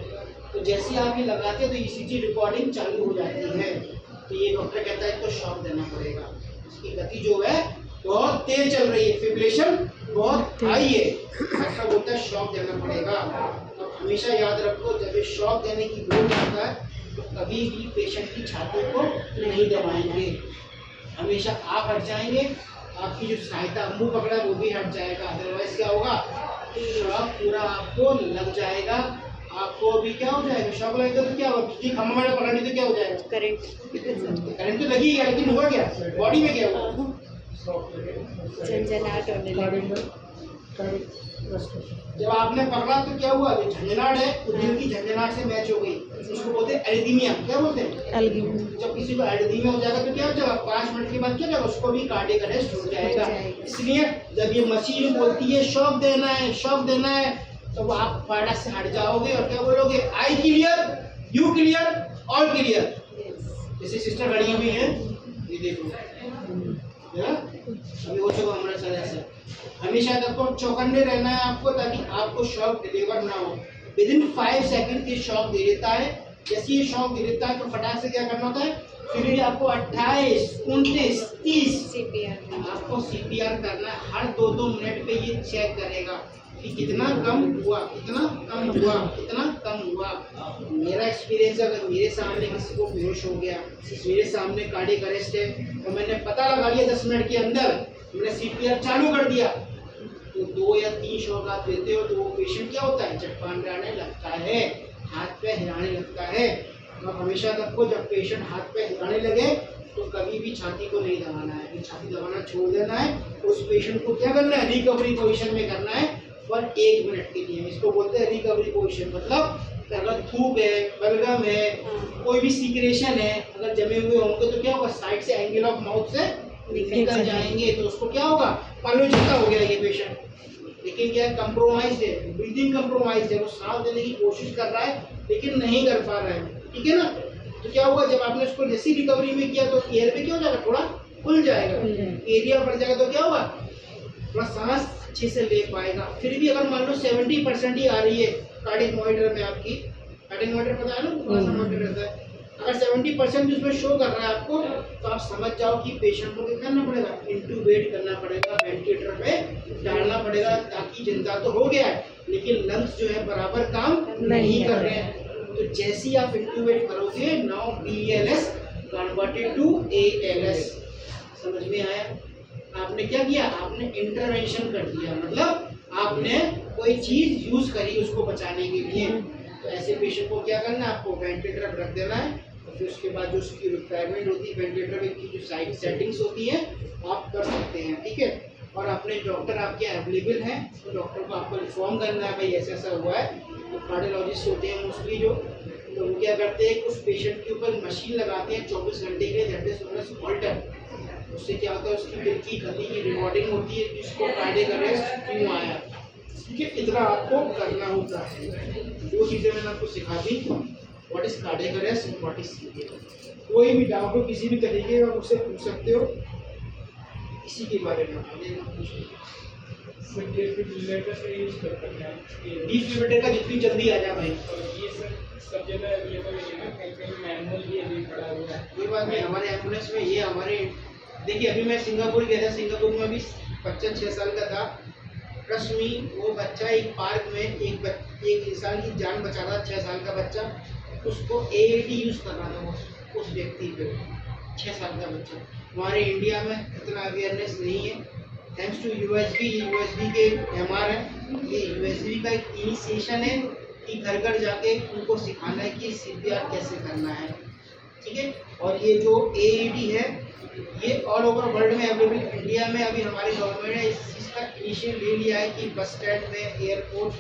तो जैसे आप ये लगाते हैं तो ECG रिकॉर्डिंग चालू हो जाती है। तो ये डॉक्टर कहता है इसको शॉक देना पड़ेगा, इसकी गति जो है बहुत तेज चल रही है, फिब्रिलेशन बहुत हाई है, ऐसा बोलता है शॉक देना पड़ेगा। तो हमेशा याद रखो, जब ये शॉक देने की बोल आता है तो कभी भी पेशेंट की छाती को नहीं दबाएंगे, हमेशा आप हट जाएंगे, आपकी जो सहायता अम्बू पकड़ा है वो भी हट जाएगा। अदरवाइज क्या होगा, शॉक पूरा आपको लग जाएगा, आपको अभी क्या हो जाएगा, शॉक लगेगा तो क्या होगा, बिजली खंभा में पकड़ने तो क्या हो जाएगा, करंट तो लगी है, लेकिन हुआ क्या, बॉडी में क्या हुआ, झंझनाहट होने लगी। जब आपने पकड़ा तो क्या हुआ, जो झंझनाहट है वो दिल की झंझनाहट से मैच हो गई, उसको बोलते हैं एरिथमिया। क्या बोलते हैं? जब किसी को एरिथमिया हो जाएगा तो क्या हो जाएगा, 5 मिनट के बाद क्या होगा, उसको भी कार्डियक अरेस्ट हो जाएगा। इसलिए जब ये मशीन बोलती है शॉक देना है, शॉक देना है, तो आप फाड़ा से हट जाओगे और क्या बोलोगे, I clear, you clear, all clear. जैसे सिस्टर खड़ी हुई है, ये देखो अभी हो चुका हमारे साथ ऐसा। हमेशा आपको चौकन्ने रहना है आपको, ताकि आपको शॉक डिलीवर ना हो। विदिन 5 सेकंड की शॉक दे देता है। जैसे ये शॉक दे देता है तो फटाक से क्या करना होता है, फिर आपको 28, 29, 30 आपको CPR करना है। हर 2-2 मिनट पे ये चेक करेगा कि कितना कम हुआ, कितना कम हुआ, कितना कम हुआ। मेरा एक्सपीरियंस, अगर मेरे सामने किसी को बेहोश हो गया, मेरे सामने कार्डियक अरेस्ट है और मैंने पता लगा लिया 10 मिनट के अंदर, मैंने CPR चालू कर दिया, तो 2 या 3 शॉक आप देते हो तो वो पेशेंट क्या होता है, चटपटाने लगता है, हाथ पे हिलाने लगता है। अब हमेशा रखो, जब पेशेंट हाथ पे हिलाने लगे तो कभी भी छाती को नहीं दबाना है, फिर छाती दबाना छोड़ देना है। उस पेशेंट को क्या करना है, रिकवरी पोजीशन में करना है पर 1 मिनट के लिए। इसको बोलते हैं रिकवरी पोजीशन। मतलब अगर थूक है, बलगम है, कोई भी सीक्रेशन है, अगर जमे हुए होंगे तो क्या होगा, साइड से एंगल ऑफ माउथ से निकल जाएंगे, तो उसको क्या होगा, पालोजिका हो गया ये पेशेंट। लेकिन क्या कंप्रोमाइज है, ब्रीदिंग कंप्रोमाइज है, वो सांस देने की कोशिश कर रहा है लेकिन नहीं कर पा रहा है, ठीक है ना। तो क्या होगा, जब आपने उसको जैसी रिकवरी में किया तो एयर में क्या हो जाएगा, थोड़ा खुल जाएगा, एरिया बढ़ जाएगा, तो क्या होगा, थोड़ा सांस अच्छे से ले पाएगा। फिर भी अगर मान लो 70% ही आ रही है कार्डियक मॉनिटर में आपकी, कार्डियक मॉनिटर पता है ना कौन सा मॉनिटर रहता है, अगर 70% भी उसमें शो कर रहा है आपको, तो आप समझ जाओ कि पेशेंट को क्या करना पड़ेगा, इंटूबेट करना पड़ेगा, वेंटिलेटर पे डालना पड़ेगा, ताकि जिंदा तो हो गया है लेकिन लंग्स जो है बराबर काम नहीं कर रहे हैं। तो जैसे ही आप इंटूबेट करोगे, now BLS converted to ALS। समझ में आया? आपने क्या किया, आपने इंटरवेंशन कर दिया, मतलब आपने कोई चीज यूज करी उसको बचाने के लिए। तो ऐसे पेशेंट को क्या करना है, आपको वेंटिलेटर पर रख देना है, और फिर उसके बाद जो उसकी रिक्वायरमेंट होती है वेंटिलेटर की जो साइड सेटिंग्स होती है आप कर सकते हैं, ठीक है। और अपने डॉक्टर आपके अवेलेबल हैं, तो डॉक्टर को आपको इन्फॉर्म करना है भाई ऐसा ऐसा हुआ है। तो कार्डियोलॉजिस्ट होते हैं मोस्टली जो, तो वो क्या करते हैं, उस पेशेंट के ऊपर मशीन लगाते हैं 24 घंटे के लिए, that is known as Holter. उससे क्या होता है, उसकी दिल की गति की रिकॉर्डिंग होती है, जिसको कार्डियक अरेस्ट क्यों आया, ठीक है। इतना आपको करना होता है। 2 चीज़ें मैंने आपको सिखा दी, what is cardiac arrest and what is CPR। कोई भी डाउट हो किसी भी तरीके का मुझसे पूछ सकते हो इसी के बारे में। डिफिब्रिलेटर से यूज कर सकते हैं, डिफिब्रिलेटर का जितनी जल्दी आ जाए भाई। और ये सब जगह अवेलेबल है, कहीं मैनुअल भी अभी पड़ा हुआ है। कोई बात नहीं, हमारे एम्बुलेंस में ये हमारे, देखिए अभी मैं सिंगापुर गया था, सिंगापुर में भी बच्चा 6 साल का था, ट्रस्ट मी, वो बच्चा एक पार्क में एक इंसान की जान बचा रहा, 6 साल का बच्चा, उसको AED यूज कर रहा था उस व्यक्ति पे, 6 साल का बच्चा। हमारे इंडिया में इतना अवेयरनेस नहीं है, थैंक्स टू USB के MR है, ये USB का एक इनिशिएशन है कि घर घर जाके उनको सिखाना है कि CPR कैसे करना है, ठीक है। और ये जो AED है ये ऑल ओवर वर्ल्ड में अवेलेबल, इंडिया में अभी हमारी गवर्नमेंट ने इस चीज़ का इनिशिएटिव ले लिया है कि बस स्टैंड में, एयरपोर्ट